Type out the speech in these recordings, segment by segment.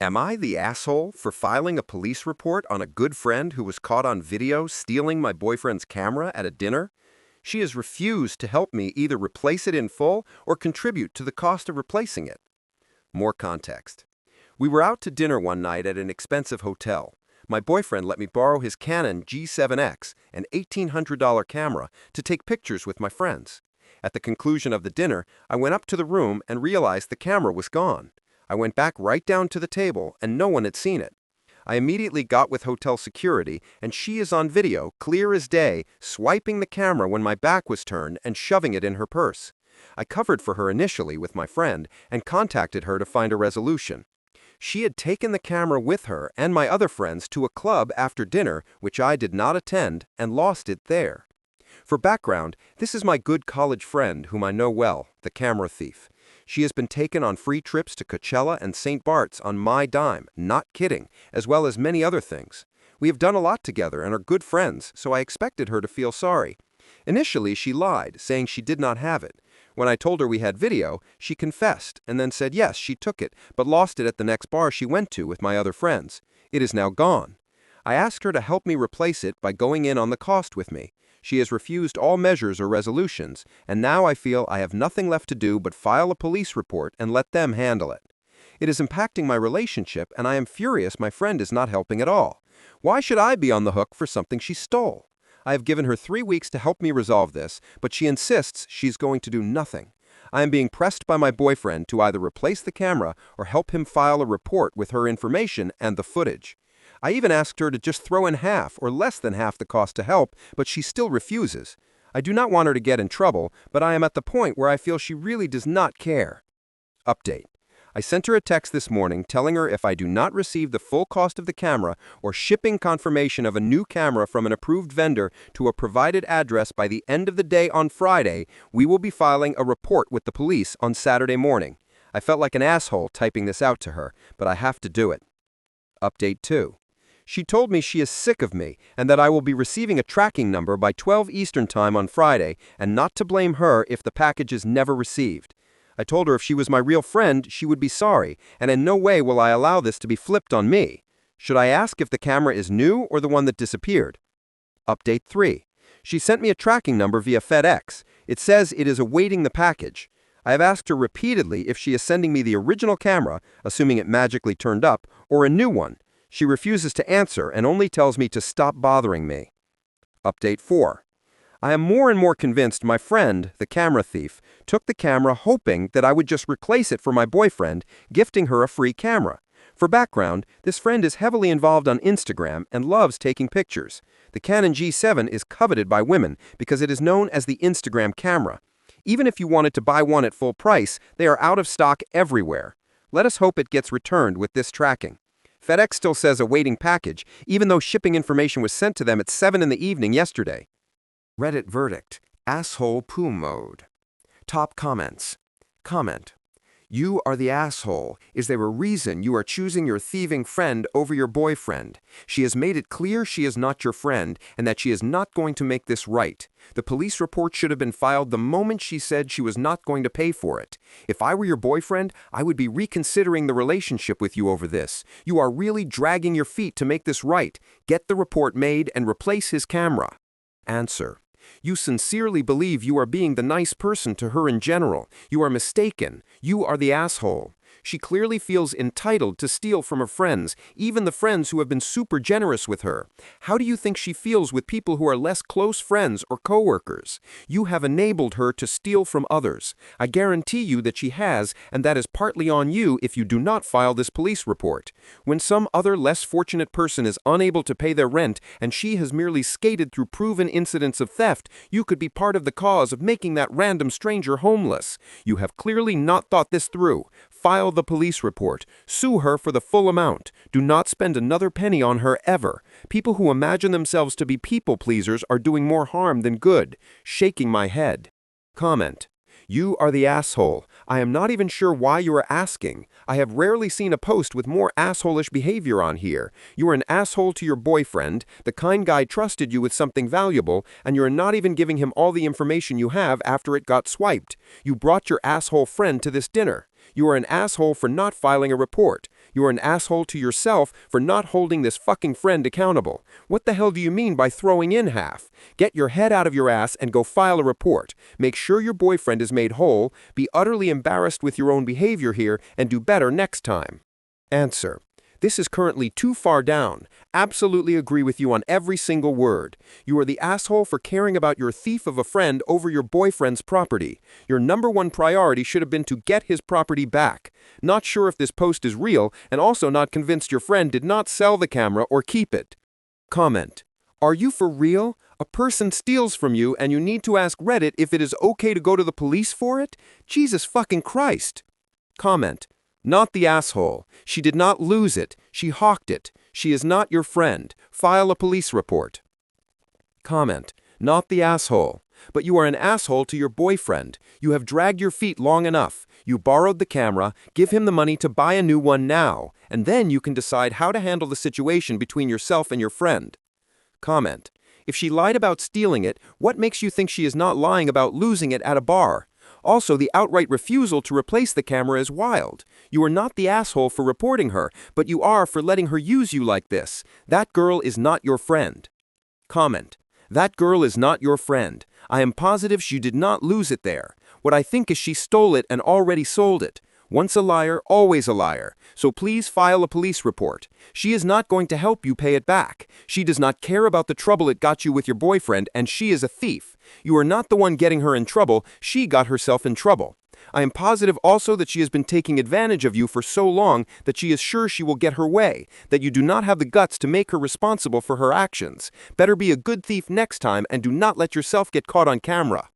Am I the asshole for filing a police report on a good friend who was caught on video stealing my boyfriend's camera at a dinner? She has refused to help me either replace it in full or contribute to the cost of replacing it. More context. We were out to dinner one night at an expensive hotel. My boyfriend let me borrow his Canon G7X, an $1,800 camera, to take pictures with my friends. At the conclusion of the dinner, I went up to the room and realized the camera was gone. I went back right down to the table, and no one had seen it. I immediately got with hotel security, and she is on video, clear as day, swiping the camera when my back was turned and shoving it in her purse. I covered for her initially with my friend and contacted her to find a resolution. She had taken the camera with her and my other friends to a club after dinner, which I did not attend, and lost it there. For background, this is my good college friend whom I know well, the camera thief. She has been taken on free trips to Coachella and St. Bart's on my dime, not kidding, as well as many other things. We have done a lot together and are good friends, so I expected her to feel sorry. Initially, she lied, saying she did not have it. When I told her we had video, she confessed and then said yes, she took it, but lost it at the next bar she went to with my other friends. It is now gone. I asked her to help me replace it by going in on the cost with me. She has refused all measures or resolutions, and now I feel I have nothing left to do but file a police report and let them handle it. It is impacting my relationship, and I am furious my friend is not helping at all. Why should I be on the hook for something she stole? I have given her 3 weeks to help me resolve this, but she insists she's going to do nothing. I am being pressed by my boyfriend to either replace the camera or help him file a report with her information and the footage. I even asked her to just throw in half or less than half the cost to help, but she still refuses. I do not want her to get in trouble, but I am at the point where I feel she really does not care. Update. I sent her a text this morning telling her if I do not receive the full cost of the camera or shipping confirmation of a new camera from an approved vendor to a provided address by the end of the day on Friday, we will be filing a report with the police on Saturday morning. I felt like an asshole typing this out to her, but I have to do it. Update 2. She told me she is sick of me and that I will be receiving a tracking number by 12 Eastern Time on Friday and not to blame her if the package is never received. I told her if she was my real friend, she would be sorry, and in no way will I allow this to be flipped on me. Should I ask if the camera is new or the one that disappeared? Update 3. She sent me a tracking number via FedEx. It says it is awaiting the package. I have asked her repeatedly if she is sending me the original camera, assuming it magically turned up, or a new one. She refuses to answer and only tells me to stop bothering me. Update 4. I am more and more convinced my friend, the camera thief, took the camera hoping that I would just replace it for my boyfriend, gifting her a free camera. For background, this friend is heavily involved on Instagram and loves taking pictures. The Canon G7 is coveted by women because it is known as the Instagram camera. Even if you wanted to buy one at full price, they are out of stock everywhere. Let us hope it gets returned with this tracking. FedEx still says awaiting package, even though shipping information was sent to them at 7 in the evening yesterday. Reddit verdict, asshole poo mode. Top comments. Comment. You are the asshole. Is there a reason you are choosing your thieving friend over your boyfriend? She has made it clear she is not your friend and that she is not going to make this right. The police report should have been filed the moment she said she was not going to pay for it. If I were your boyfriend, I would be reconsidering the relationship with you over this. You are really dragging your feet to make this right. Get the report made and replace his camera. Answer. You sincerely believe you are being the nice person to her in general. You are mistaken. You are the asshole. She clearly feels entitled to steal from her friends, even the friends who have been super generous with her. How do you think she feels with people who are less close friends or coworkers? You have enabled her to steal from others. I guarantee you that she has, and that is partly on you if you do not file this police report. When some other less fortunate person is unable to pay their rent and she has merely skated through proven incidents of theft, you could be part of the cause of making that random stranger homeless. You have clearly not thought this through. File the police report. Sue her for the full amount. Do not spend another penny on her ever. People who imagine themselves to be people pleasers are doing more harm than good. Shaking my head. Comment. You are the asshole. I am not even sure why you are asking. I have rarely seen a post with more assholish behavior on here. You are an asshole to your boyfriend. The kind guy trusted you with something valuable, and you are not even giving him all the information you have after it got swiped. You brought your asshole friend to this dinner. You are an asshole for not filing a report. You are an asshole to yourself for not holding this fucking friend accountable. What the hell do you mean by throwing in half? Get your head out of your ass and go file a report. Make sure your boyfriend is made whole, be utterly embarrassed with your own behavior here, and do better next time. Answer: this is currently too far down. Absolutely agree with you on every single word. You are the asshole for caring about your thief of a friend over your boyfriend's property. Your #1 priority should have been to get his property back. Not sure if this post is real, and also not convinced your friend did not sell the camera or keep it. Comment: are you for real? A person steals from you and you need to ask Reddit if it is okay to go to the police for it? Jesus fucking Christ. Comment: not the asshole. She did not lose it. She hawked it. She is not your friend. File a police report. Comment: not the asshole. But you are an asshole to your boyfriend. You have dragged your feet long enough. You borrowed the camera, give him the money to buy a new one now, and then you can decide how to handle the situation between yourself and your friend. Comment: if she lied about stealing it, what makes you think she is not lying about losing it at a bar? Also, the outright refusal to replace the camera is wild. You are not the asshole for reporting her, but you are for letting her use you like this. That girl is not your friend. Comment: that girl is not your friend. I am positive she did not lose it there. What I think is she stole it and already sold it. Once a liar, always a liar. So please file a police report. She is not going to help you pay it back. She does not care about the trouble it got you with your boyfriend, and she is a thief. You are not the one getting her in trouble. She got herself in trouble. I am positive also that she has been taking advantage of you for so long that she is sure she will get her way, that you do not have the guts to make her responsible for her actions. Better be a good thief next time and do not let yourself get caught on camera.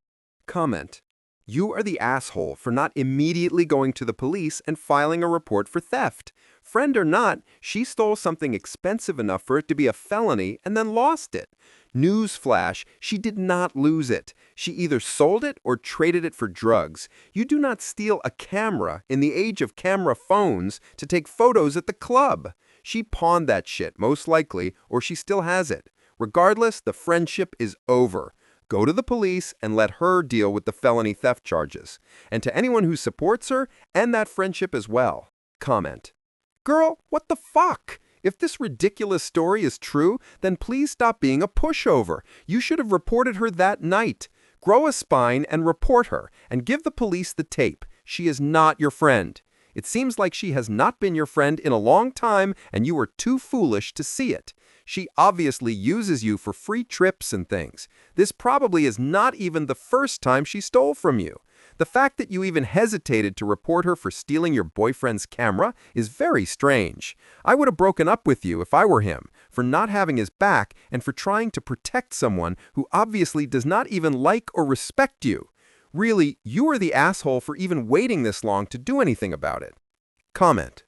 Comment: you are the asshole for not immediately going to the police and filing a report for theft. Friend or not, she stole something expensive enough for it to be a felony and then lost it. Newsflash, she did not lose it. She either sold it or traded it for drugs. You do not steal a camera in the age of camera phones to take photos at the club. She pawned that shit, most likely, or she still has it. Regardless, the friendship is over. Go to the police and let her deal with the felony theft charges. And to anyone who supports her, end that friendship as well. Comment: girl, what the fuck? If this ridiculous story is true, then please stop being a pushover. You should have reported her that night. Grow a spine and report her, and give the police the tape. She is not your friend. It seems like she has not been your friend in a long time, and you were too foolish to see it. She obviously uses you for free trips and things. This probably is not even the first time she stole from you. The fact that you even hesitated to report her for stealing your boyfriend's camera is very strange. I would have broken up with you if I were him, for not having his back and for trying to protect someone who obviously does not even like or respect you. Really, you are the asshole for even waiting this long to do anything about it. Comment: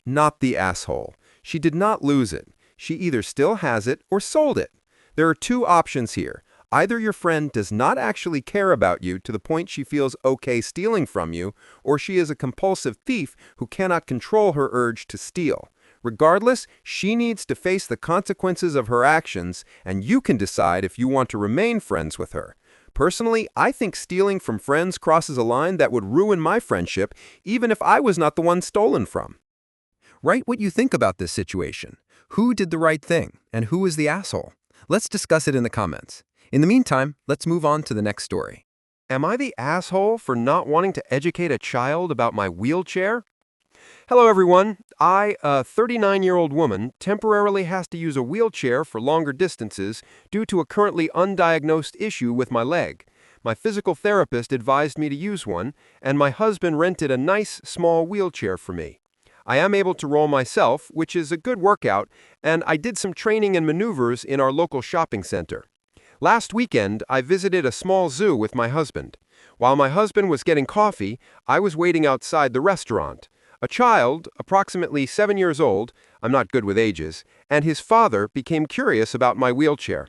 not the asshole. She did not lose it. She either still has it or sold it. There are two options here. Either your friend does not actually care about you to the point she feels okay stealing from you, or she is a compulsive thief who cannot control her urge to steal. Regardless, she needs to face the consequences of her actions, and you can decide if you want to remain friends with her. Personally, I think stealing from friends crosses a line that would ruin my friendship, even if I was not the one stolen from. Write what you think about this situation. Who did the right thing, and who is the asshole? Let's discuss it in the comments. In the meantime, let's move on to the next story. Am I the asshole for not wanting to educate a child about my wheelchair? Hello everyone. I, a 39-year-old woman, temporarily has to use a wheelchair for longer distances due to a currently undiagnosed issue with my leg. My physical therapist advised me to use one, and my husband rented a nice, small wheelchair for me. I am able to roll myself, which is a good workout, and I did some training and maneuvers in our local shopping center. Last weekend, I visited a small zoo with my husband. While my husband was getting coffee, I was waiting outside the restaurant. A child, approximately 7 years old, I'm not good with ages, and his father became curious about my wheelchair.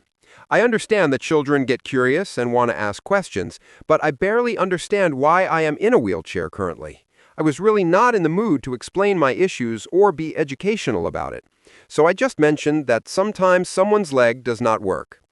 I understand that children get curious and want to ask questions, but I barely understand why I am in a wheelchair currently. I was really not in the mood to explain my issues or be educational about it. So I just mentioned that sometimes someone's leg does not work.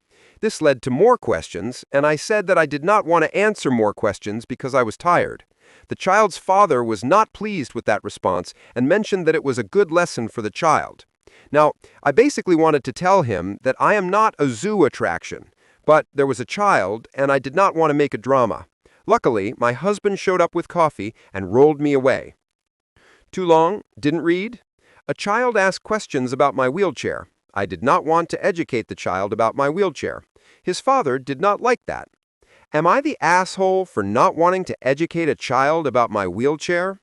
This led to more questions, and I said that I did not want to answer more questions because I was tired. The child's father was not pleased with that response and mentioned that it was a good lesson for the child. Now, I basically wanted to tell him that I am not a zoo attraction, but there was a child, and I did not want to make a drama. Luckily, my husband showed up with coffee and rolled me away. Too long? Didn't read? A child asked questions about my wheelchair. I did not want to educate the child about my wheelchair. His father did not like that. Am I the asshole for not wanting to educate a child about my wheelchair?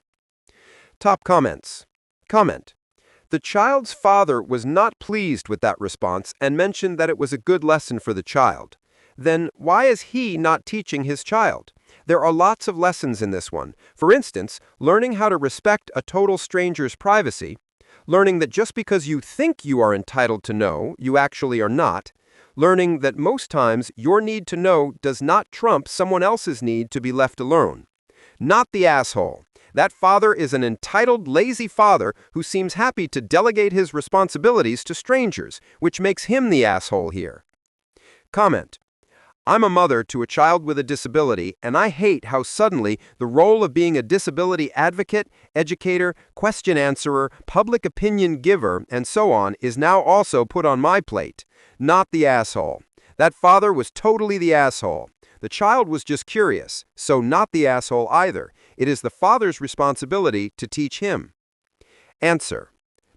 Top comments. Comment. The child's father was not pleased with that response and mentioned that it was a good lesson for the child. Then why is he not teaching his child? There are lots of lessons in this one. For instance, learning how to respect a total stranger's privacy, learning that just because you think you are entitled to know, you actually are not, learning that most times your need to know does not trump someone else's need to be left alone. Not the asshole. That father is an entitled, lazy father who seems happy to delegate his responsibilities to strangers, which makes him the asshole here. Comment. I'm a mother to a child with a disability, and I hate how suddenly the role of being a disability advocate, educator, question answerer, public opinion giver, and so on is now also put on my plate. Not the asshole. That father was totally the asshole. The child was just curious, so not the asshole either. It is the father's responsibility to teach him. Answer.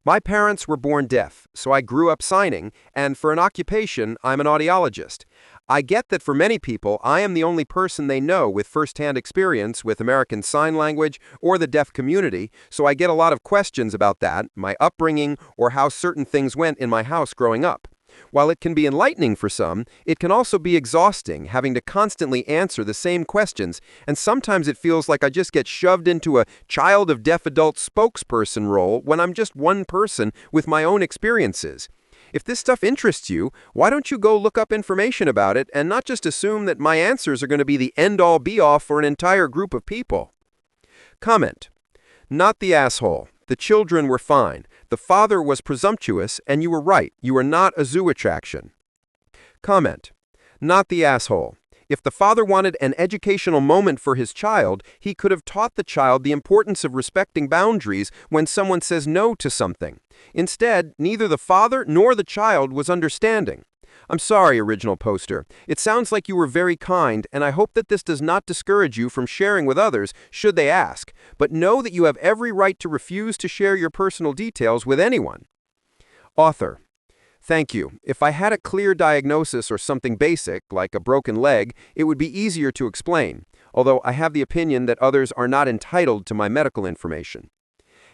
My parents were born deaf, so I grew up signing, and for an occupation, I'm an audiologist. I get that for many people, I am the only person they know with first-hand experience with American Sign Language or the deaf community, so I get a lot of questions about that, my upbringing, or how certain things went in my house growing up. While it can be enlightening for some, it can also be exhausting having to constantly answer the same questions, and sometimes it feels like I just get shoved into a child of deaf adult spokesperson role when I'm just one person with my own experiences. If this stuff interests you, why don't you go look up information about it and not just assume that my answers are going to be the end-all be-all for an entire group of people? Comment. Not the asshole. The children were fine. The father was presumptuous, and you were right. You are not a zoo attraction. Comment. Not the asshole. If the father wanted an educational moment for his child, he could have taught the child the importance of respecting boundaries when someone says no to something. Instead, neither the father nor the child was understanding. I'm sorry, original poster. It sounds like you were very kind, and I hope that this does not discourage you from sharing with others, should they ask. But know that you have every right to refuse to share your personal details with anyone. Author. Thank you. If I had a clear diagnosis or something basic, like a broken leg, it would be easier to explain, although I have the opinion that others are not entitled to my medical information.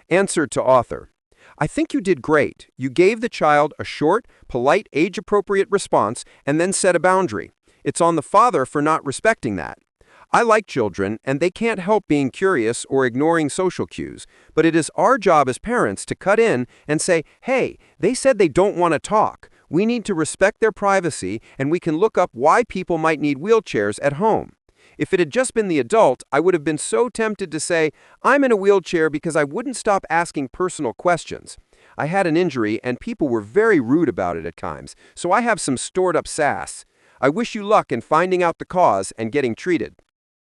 Answer to author. I think you did great. You gave the child a short, polite, age-appropriate response and then set a boundary. It's on the father for not respecting that. I like children, and they can't help being curious or ignoring social cues, but it is our job as parents to cut in and say, hey, they said they don't want to talk. We need to respect their privacy, and we can look up why people might need wheelchairs at home. If it had just been the adult, I would have been so tempted to say, I'm in a wheelchair because I wouldn't stop asking personal questions. I had an injury, and people were very rude about it at times, so I have some stored up sass. I wish you luck in finding out the cause and getting treated.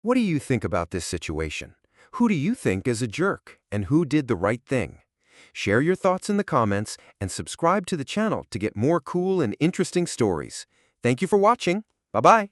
What do you think about this situation? Who do you think is a jerk, and who did the right thing? Share your thoughts in the comments and subscribe to the channel to get more cool and interesting stories. Thank you for watching. Bye-bye.